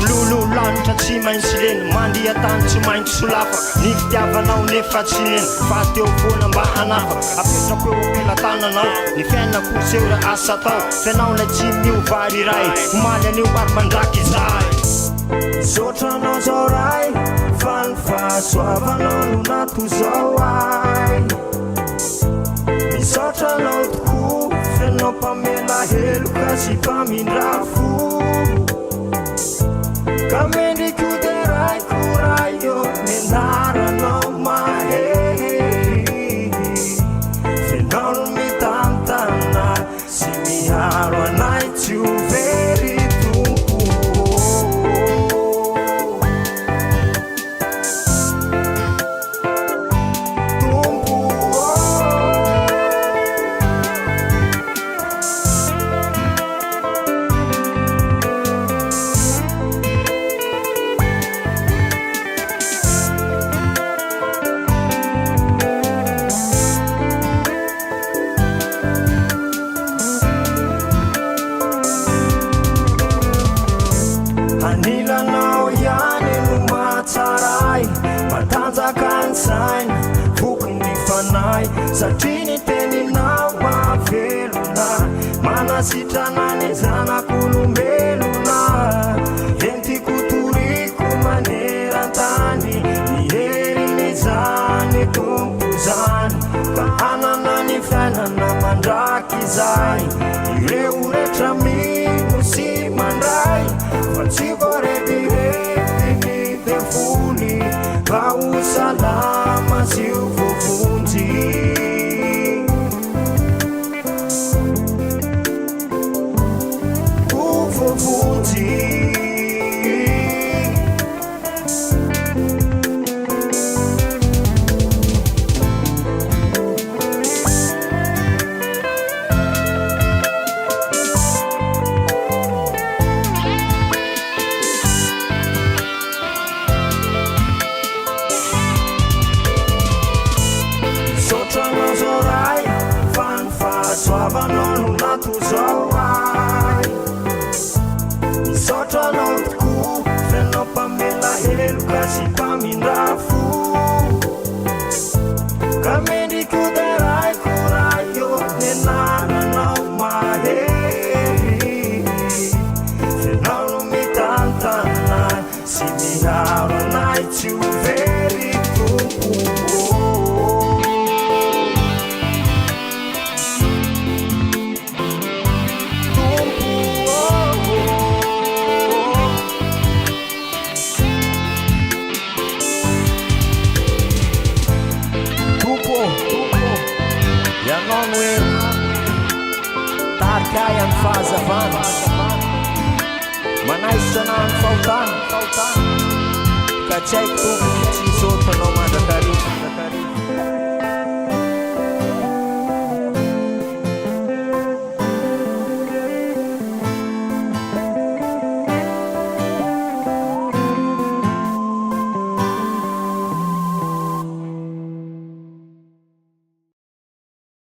milolo lanitra tsy maintsy leny mandeha tany tsy maintsy solafaka ny fitiavanao nefa tsy neny fa teo foana mba hanafaka apetrako eo ampilatananao ny fiainako ra asa atao fianao lay tsy miovary iray omaly anio ary mandraky izay sotranao zao ray fa ny fahasoavanao no nato zao ay misotranao tokoa fianao mpamela heloka sy mpamindrafo ka mendriko de raiko rayo nianaranao mahery fianao no mitantana sy miharo anay tsy ho very tompo anilanao ihany no matsaray matanjaka ny saina vokony fanay satria ny teninao mavelona manasitrana ny zanak'olombelona entiko toriko manerantany niheriny zany tompo zany ka anana ny fiainana mandraky izay ireo rehetra mino sy mandray fa tsy voaretirety ny devony ka ho salama sy ho vovonjy ho vovonjy sotranao zao ray fa ny fahasoavanao no nato zao ay misotranao tokoa fianao mpamela heloka sy mpamindrafo ka mendriko de raiko rayo nianaranao mahery fianao no mitantana sy miharo anay tsy ho very tompo ianao no hoe tarikay amin'ny fahazavana manaisitra anao amin'ny fahotana ka tsy haiko tompony tsy isotranao